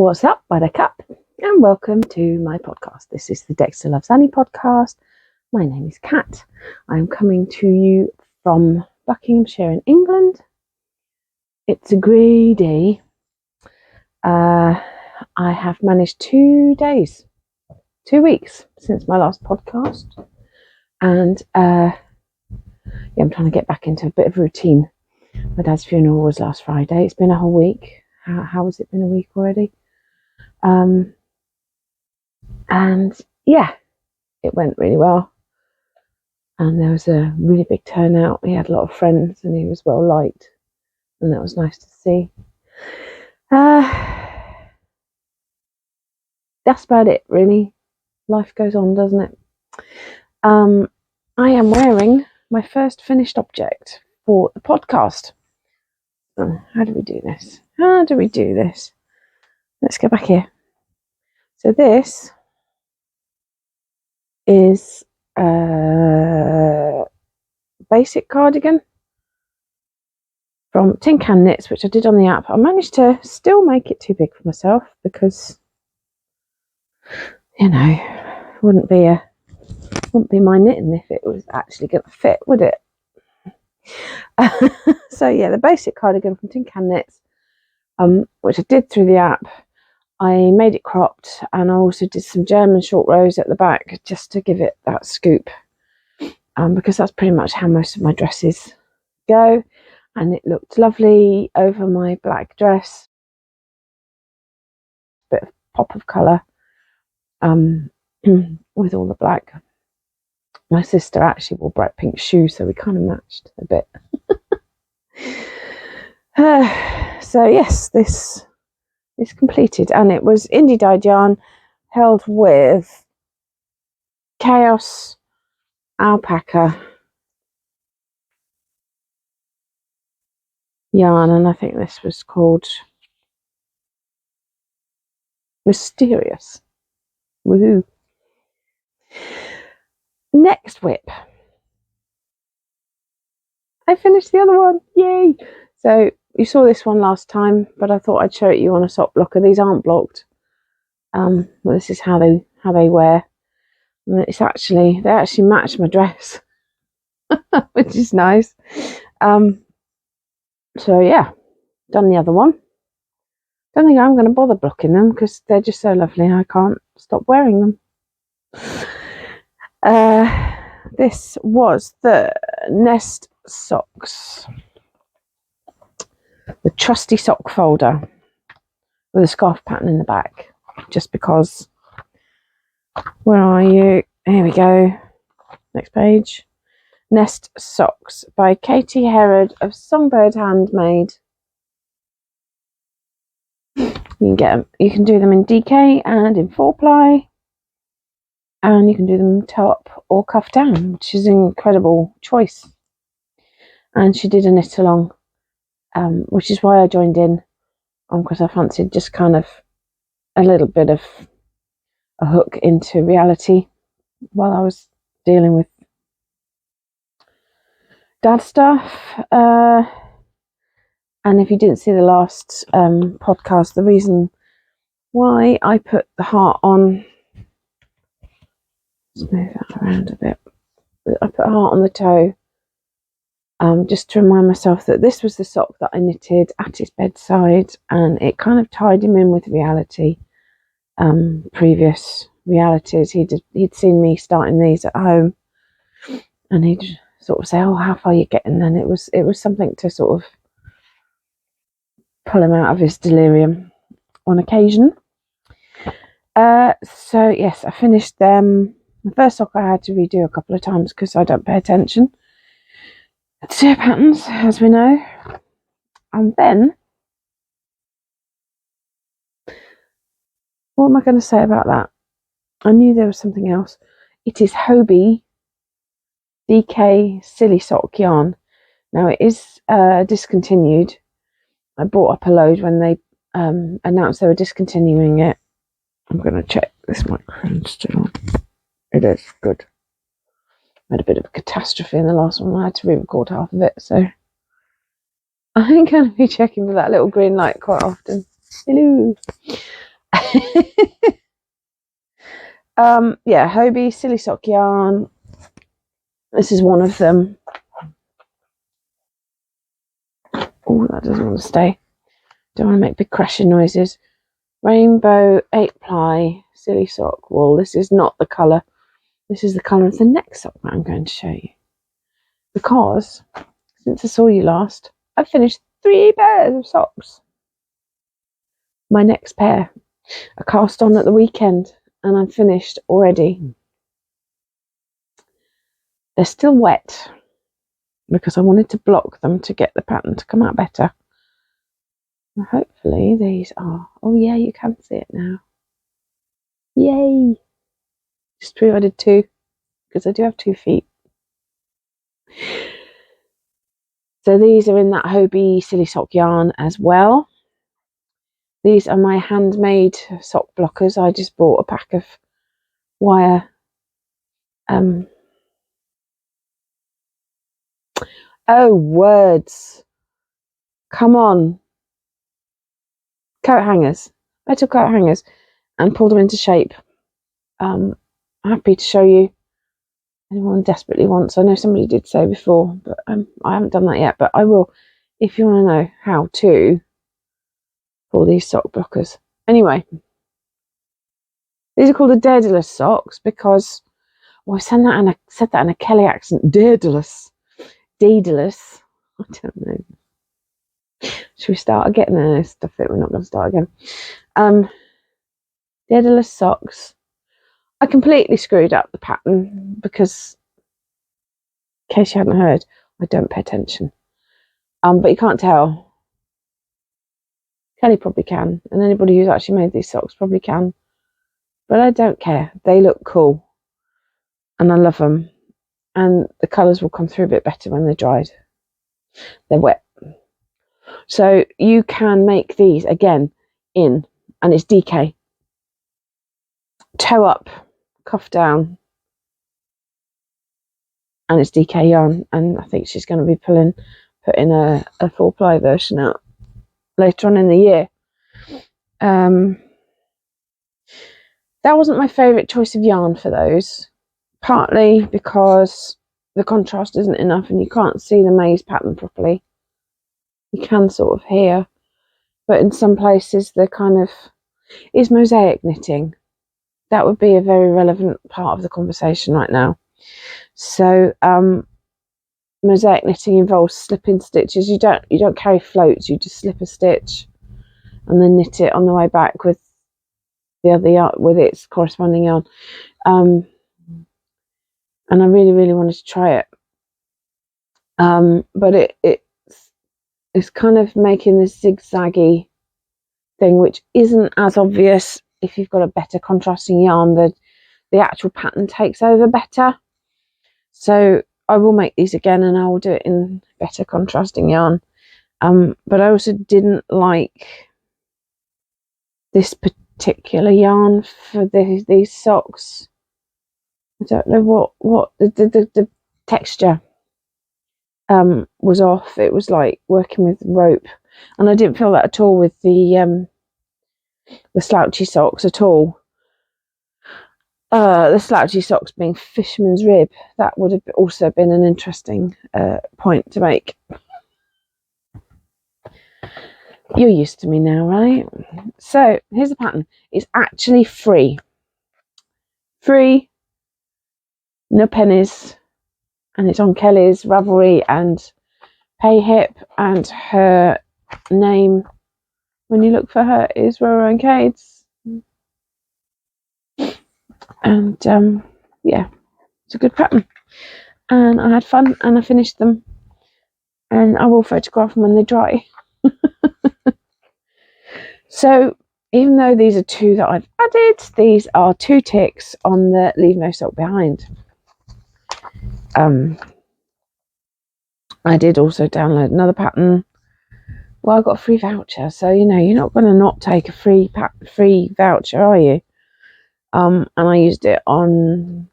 What's up, Buttercup? And welcome to my podcast. This is the Dexter Loves Annie podcast. My name is Kat. I'm coming to you from Buckinghamshire in England. It's a grey day. I have managed 2 weeks since my last podcast. And I'm trying to get back into a bit of routine. My dad's funeral was last Friday. It's been a whole week. How has it been a week already? And yeah, it went really well. And there was a really big turnout. He had a lot of friends and he was well liked. And that was nice to see. That's about it, really. Life goes on, doesn't it? I am wearing my first finished object for the podcast. How do we do this? Let's go back here. So this is a basic cardigan from Tin Can Knits, which I did on the app. I managed to still make it too big for myself because, wouldn't be my knitting if it was actually going to fit, would it? So yeah, the basic cardigan from Tin Can Knits, which I did through the app. I made it cropped, and I also did some German short rows at the back just to give it that scoop, because that's pretty much how most of my dresses go, and it looked lovely over my black dress. Bit of pop of colour with all the black. My sister actually wore bright pink shoes, so we kind of matched a bit. So yes, this is completed, and it was indie dyed yarn held with Chaos alpaca yarn, and I think this was called Mysterious. Woohoo! Next whip. I finished the other one. Yay! So you saw this one last time, but I thought I'd show it you on a sock blocker. These aren't blocked. Well, this is how they wear. And they actually match my dress, which is nice. So yeah, done the other one. Don't think I'm going to bother blocking them because they're just so lovely. I can't stop wearing them. This was the Nest socks, the trusty sock folder with a scarf pattern in the back, just because. Where are you? Here we go. Next page. Nest socks by Katie Herod of Songbird Handmade. You can get them. You can do them in DK and in 4-ply, and you can do them top or cuff down, which is an incredible choice. And she did a knit along, which is why I joined in, because I fancied just kind of a little bit of a hook into reality while I was dealing with dad stuff. And if you didn't see the last podcast, the reason why I put the heart on, let's move that around a bit. I put a heart on the toe, just to remind myself that this was the sock that I knitted at his bedside, and it kind of tied him in with reality. Previous realities, he'd seen me starting these at home, and he'd sort of say, "Oh, how far are you getting?" And it was something to sort of pull him out of his delirium on occasion. So yes, I finished them. The first sock I had to redo a couple of times because I don't pay attention to patterns, as we know. And then, what am I going to say about that? I knew there was something else. It is Hobie DK Silly Sock yarn. Now it is discontinued. I bought up a load when they announced they were discontinuing it. I'm going to check this microphone's still on. It is good. I had a bit of a catastrophe in the last one. I had to re-record half of it, so I'm going to be checking for that little green light quite often. Hello. Yeah, Hobie silly sock yarn. This is one of them. Oh, that doesn't want to stay. Don't want to make big crashing noises. Rainbow 8-ply silly sock wool. This is not the colour. This is the colour of the next sock that I'm going to show you. Because since I saw you last, I've finished 3 pairs of socks. My next pair are cast on at the weekend and I'm finished already. They're still wet because I wanted to block them to get the pattern to come out better. And hopefully these are. Oh yeah, you can see it now. Yay! Just prove I did 2 because I do have 2 feet. So these are in that Hobie silly sock yarn as well. These are my handmade sock blockers. I just bought a pack of wire. Oh, words. Come on. Coat hangers. Metal coat hangers. And pulled them into shape. Happy to show you. Anyone desperately wants. I know somebody did say before, but I haven't done that yet. But I will, if you want to know how to pull these sock blockers. Anyway, these are called the Daedalus socks because, well, I said that in a Kelly accent. Daedalus. Daedalus. I don't know. Should we start again? No, stuff it. We're not going to start again. Daedalus socks. I completely screwed up the pattern because, in case you hadn't heard, I don't pay attention. But you can't tell. Kelly probably can, and anybody who's actually made these socks probably can. But I don't care. They look cool, and I love them. And the colours will come through a bit better when they're dried. They're wet. So you can make these again and it's DK. Toe up, cuff down, and it's DK yarn. And I think she's going to be putting a 4-ply version out later on in the year. That wasn't my favourite choice of yarn for those, partly because the contrast isn't enough and you can't see the maze pattern properly. You can sort of hear, but in some places there kind of is mosaic knitting. That would be a very relevant part of the conversation right now. So mosaic knitting involves slipping stitches. You don't carry floats, you just slip a stitch and then knit it on the way back with the other yarn, with its corresponding yarn. And I really, really wanted to try it. But it's kind of making this zigzaggy thing, which isn't as obvious if you've got a better contrasting yarn. The actual pattern takes over better. So I will make these again and I will do it in better contrasting yarn. But I also didn't like this particular yarn for these socks. I don't know what the texture was off. It was like working with rope, and I didn't feel that at all with the slouchy socks at all. The slouchy socks being fisherman's rib, that would have also been an interesting point to make. You're used to me now, right? So here's the pattern. It's actually free, no pennies, and it's on Kelly's Ravelry and Payhip, and her name, when you look for her, is Rowrowandkades. And yeah, it's a good pattern, and I had fun and I finished them, and I will photograph them when they dry. So even though these are 2 that I've added, these are 2 ticks on the leave no sock behind. I did also download another pattern. Well, I got a free voucher, so you know you're not going to not take a free voucher, are you? And I used it on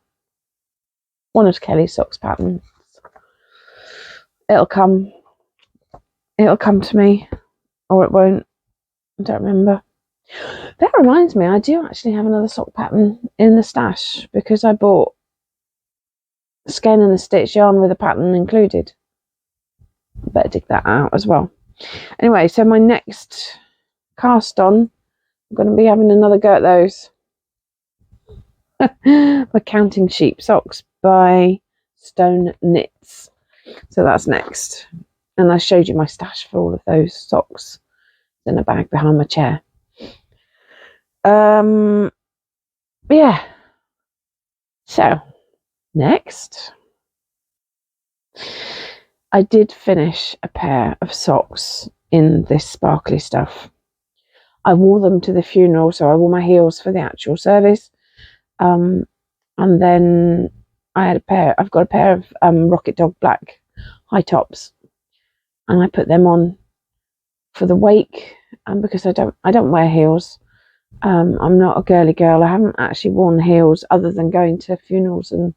one of Kelly's socks patterns. It'll come to me, or it won't. I don't remember. That reminds me, I do actually have another sock pattern in the stash because I bought skein and the stitch yarn with a pattern included. I better dig that out as well. Anyway, so my next cast on, I'm going to be having another go at those. My Counting Sheep socks by Stone Knits. So that's next. And I showed you my stash for all of those socks in a bag behind my chair. Yeah. So next, I did finish a pair of socks in this sparkly stuff. I wore them to the funeral, so I wore my heels for the actual service. And then I've got a pair of Rocket Dog black high tops, and I put them on for the wake. And because I don't wear heels, I'm not a girly girl. I haven't actually worn heels other than going to funerals and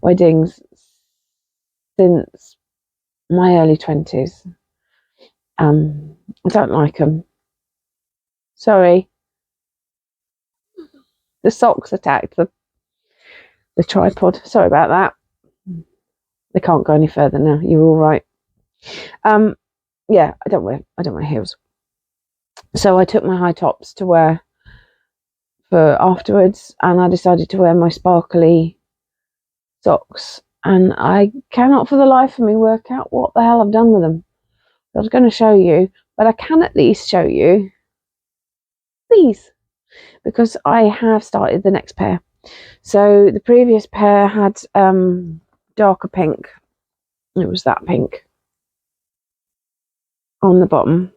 weddings since my early 20s. I don't like them. Sorry. The socks attacked the tripod. Sorry about that. They can't go any further now. You're all right. Yeah, I don't wear heels. So I took my high tops to wear for afterwards, and I decided to wear my sparkly socks, and I cannot for the life of me work out what the hell I've done with them. I was going to show you, but I can at least show you these because I have started the next pair. So the previous pair had darker pink. It was that pink on the bottom.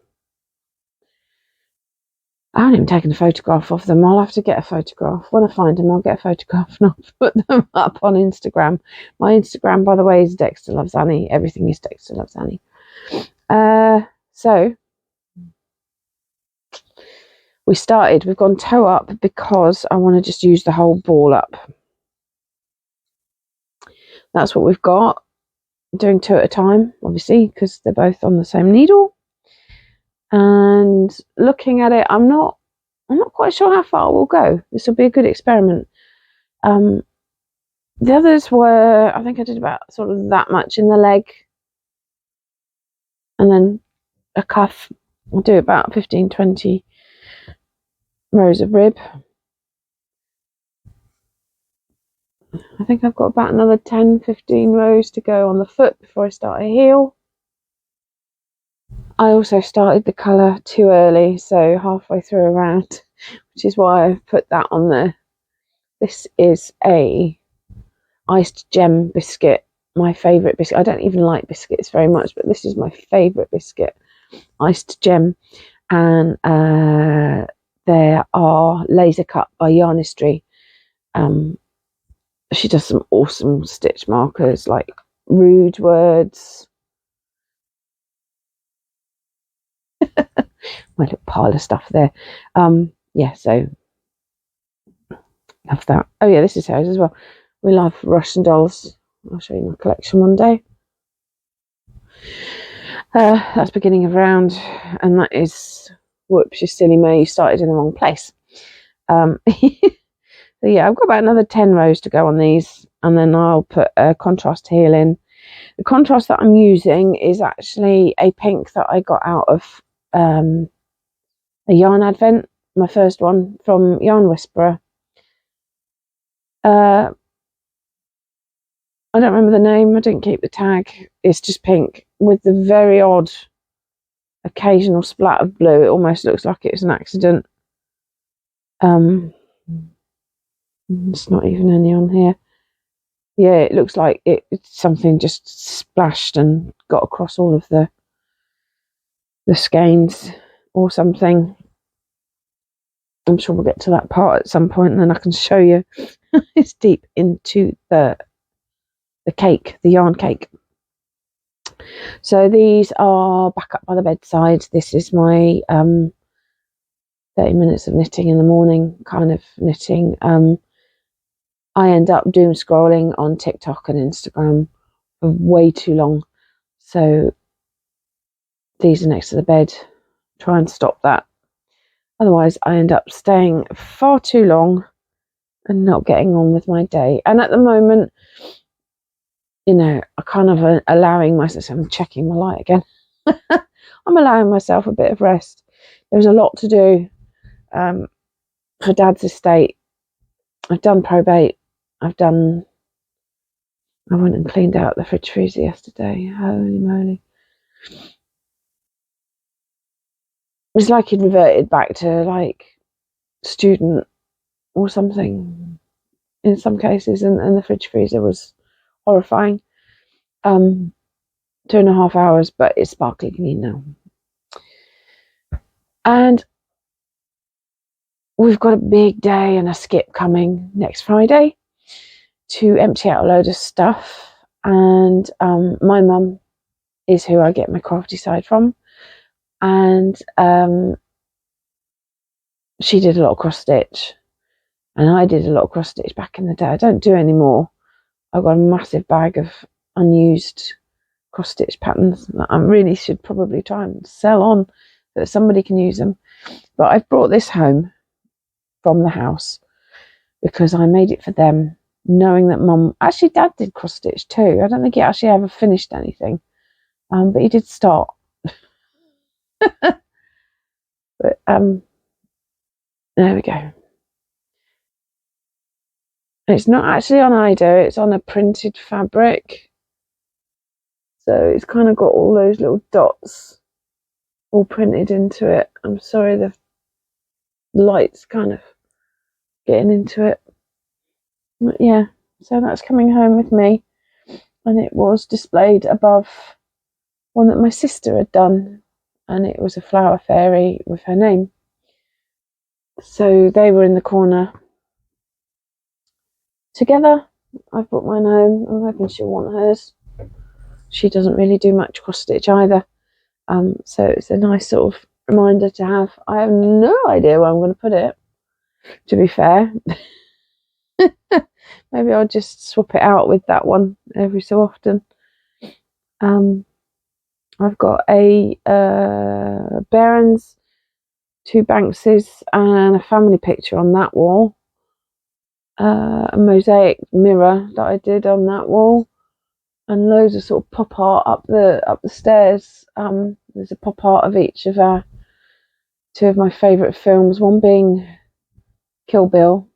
I haven't even taken a photograph of them. I'll have to get a photograph. When I find them, I'll get a photograph and I'll put them up on Instagram. My Instagram, by the way, is DexterlovesAnnie. Everything is DexterlovesAnnie. So we've gone toe up because I want to just use the whole ball up. That's what we've got. I'm doing two at a time, obviously, because they're both on the same needle. And looking at it, I'm not quite sure how far we'll go. This will be a good experiment. The others were, I think I did about sort of that much in the leg, and then a cuff. I'll do about 15-20 rows of rib. I think I've got about another 10-15 rows to go on the foot before I start a heel. I also started the colour too early, so halfway through a round, which is why I've put that on there. This is a iced gem biscuit, my favourite biscuit. I don't even like biscuits very much, but this is my favourite biscuit, iced gem. And there are Laser Cut by Yarnistry. She does some awesome stitch markers like rude words. My little pile of stuff there. Yeah, so love that. Oh yeah, this is hers as well. We love Russian dolls. I'll show you my collection one day. That's beginning of round, and that is whoops, you silly me, you started in the wrong place. So yeah, I've got about another 10 rows to go on these, and then I'll put a contrast heel in. The contrast that I'm using is actually a pink that I got out of a yarn advent, my first one from Yarn Whisperer. I don't remember the name, I didn't keep the tag. It's just pink with the very odd occasional splat of blue. It almost looks like it was an accident. It's not even any on here. Yeah, it looks like it's something just splashed and got across all of the skeins or something. I'm sure we'll get to that part at some point, and then I can show you. It's deep into the cake, the yarn cake. So these are back up by the bedside. This is my 30 minutes of knitting in the morning kind of knitting. I end up doom scrolling on TikTok and Instagram for way too long. So these are next to the bed. Try and stop that. Otherwise, I end up staying far too long and not getting on with my day. And at the moment, you know, I kind of allowing myself, I'm checking my light again. I'm allowing myself a bit of rest. There's a lot to do for Dad's estate. I've done probate. I went and cleaned out the fridge freezer yesterday. Holy moly. It's like he'd reverted back to like student or something in some cases, and the fridge freezer was horrifying. 2.5 hours, but it's sparkling clean now. And we've got a big day and a skip coming next Friday to empty out a load of stuff. And my mum is who I get my crafty side from. And she did a lot of cross stitch. And I did a lot of cross stitch back in the day. I don't do anymore. I've got a massive bag of unused cross stitch patterns that I really should probably try and sell on so that somebody can use them. But I've brought this home from the house because I made it for them, knowing that Mum, actually Dad did cross stitch too. I don't think he actually ever finished anything, but he did start. But there we go. It's not actually on Ida, it's on a printed fabric. So it's kind of got all those little dots all printed into it. I'm sorry, the light's kind of getting into it. But yeah, so that's coming home with me. And it was displayed above one that my sister had done. And it was a flower fairy with her name. So they were in the corner together. I've brought mine home. I'm hoping she'll want hers. She doesn't really do much cross stitch either. So it's a nice sort of reminder to have. I have no idea where I'm going to put it, to be fair. Maybe I'll just swap it out with that one every so often. I've got a Barons, 2 Bankses and a family picture on that wall. A mosaic mirror that I did on that wall. And loads of sort of pop art up the stairs. There's a pop art of each of 2 of my favourite films, one being Kill Bill,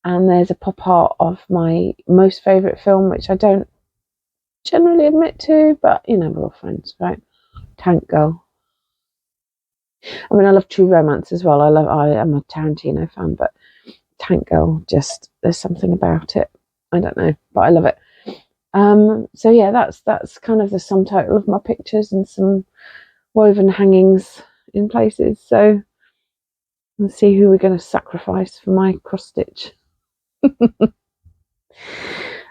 and there's a pop art of my most favourite film, which I don't generally admit to, but you know, we're all friends, right? Tank Girl. I mean, I love True Romance as well. I am a Tarantino fan, but Tank Girl, just there's something about it. I don't know, but I love it. So yeah, that's kind of the sum total of my pictures and some woven hangings in places. So let's see who we're going to sacrifice for my cross stitch.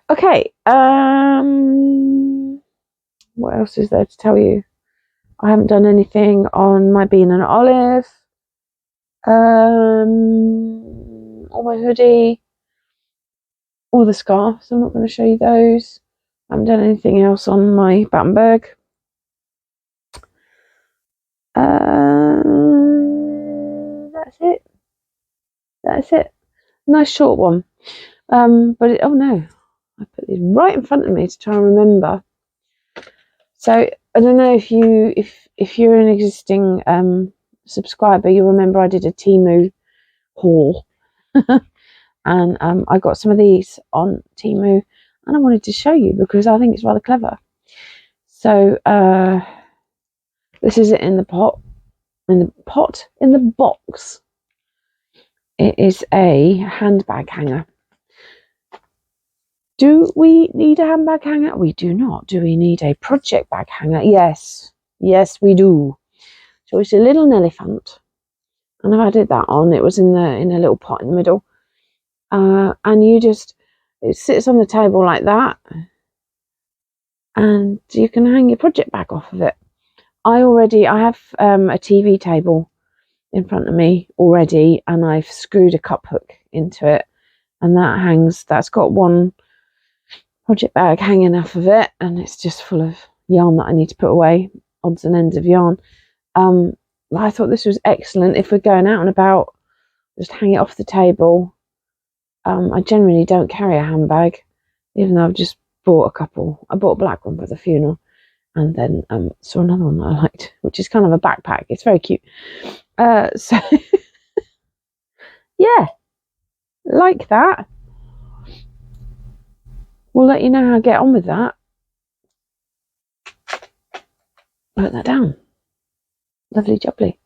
Okay. What else is there to tell you? I haven't done anything on my bean and olive, or my hoodie, or the scarf. So I'm not going to show you those. I haven't done anything else on my Battenberg. That's it. Nice short one. But oh no, I put these right in front of me to try and remember. So I don't know if you're an existing subscriber, you'll remember I did a Temu haul, and I got some of these on Temu, and I wanted to show you because I think it's rather clever. So this is it in the box. It is a handbag hanger. Do we need a handbag hanger? We do not. Do we need a project bag hanger? Yes. Yes, we do. So it's a little elephant. And I've added that on. It was in a little pot in the middle. And it sits on the table like that. And you can hang your project bag off of it. I have a TV table in front of me already, and I've screwed a cup hook into it, and that's got one project bag hanging off of it, and it's just full of yarn that I need to put away, odds and ends of yarn. I thought this was excellent if we're going out and about. Just hang it off the table. I generally don't carry a handbag, even though I've just bought a couple. I bought a black one for the funeral, and then saw another one that I liked, which is kind of a backpack. It's very cute. So yeah, like that. We'll let you know how I get on with that. Write that down. Lovely jubbly.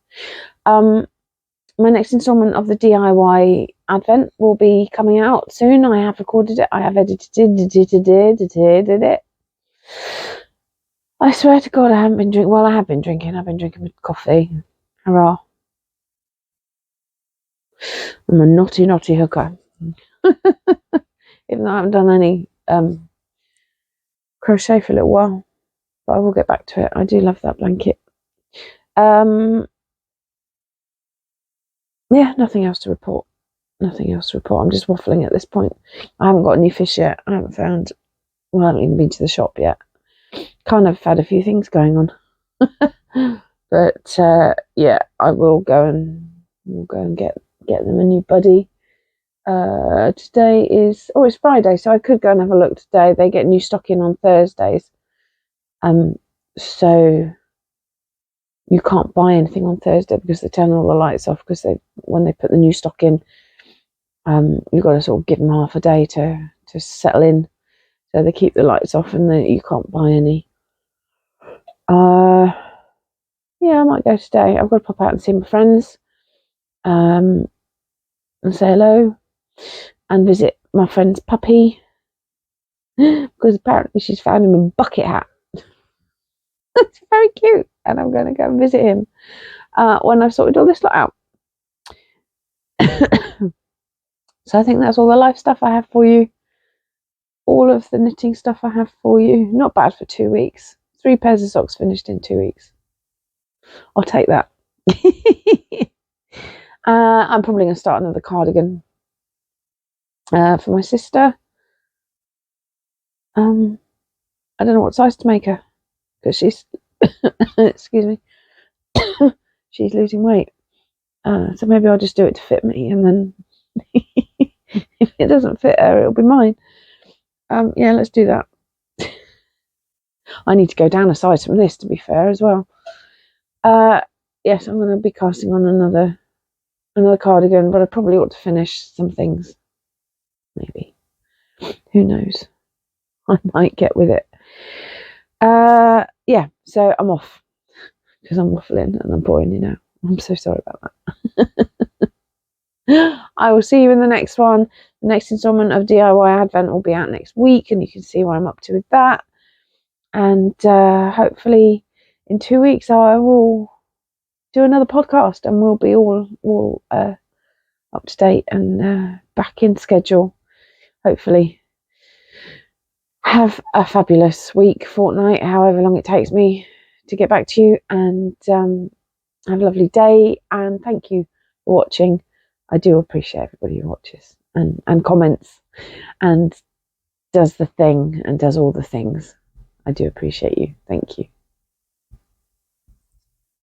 My next instalment of the DIY Advent will be coming out soon. I have recorded it. I have edited it. I swear to God, I haven't been drinking. Well, I have been drinking. I've been drinking with coffee. Hurrah. I'm a naughty hooker. Even though I haven't done any crochet for a little while. But I will get back to it. I do love that blanket. Yeah, nothing else to report. I'm just waffling at this point. I haven't got any fish yet. I haven't even been to the shop yet. Kind of had a few things going on. But yeah, I will go and get them a new buddy. Today is it's Friday, so I could go and have a look today. They get new stock in on Thursdays. So you can't buy anything on Thursday because they turn all the lights off, because when they put the new stock in, you've got to sort of give them half a day to settle in. So they keep the lights off and then you can't buy any. Yeah, I might go today. I've got to pop out and see my friends, and say hello, and visit my friend's puppy, because apparently she's found him a bucket hat. It's very cute, and I'm going to go and visit him when I've sorted all this lot out. So I think that's all the life stuff I have for you. All of the knitting stuff I have for you. Not bad for 2 weeks. 3 pairs of socks finished in 2 weeks. I'll take that. I'm probably going to start another cardigan for my sister. I don't know what size to make her, because she's excuse me, she's losing weight. So maybe I'll just do it to fit me, and then if it doesn't fit her, it'll be mine. Yeah, let's do that. I need to go down a size from this, to be fair, as well. Yes, I'm going to be casting on another cardigan, but I probably ought to finish some things. Maybe. Who knows? I might get with it. Yeah, so I'm off, because I'm waffling and I'm boring you now. I'm so sorry about that. I will see you in the next one. The next installment of DIY Advent will be out next week, and you can see what I'm up to with that. And hopefully in 2 weeks I will do another podcast, and we'll be all up to date and back in schedule. Hopefully have a fabulous week, fortnight, however long it takes me to get back to you, and have a lovely day, and thank you for watching. I do appreciate everybody who watches and comments and does the thing and does all the things. I do appreciate you. Thank you.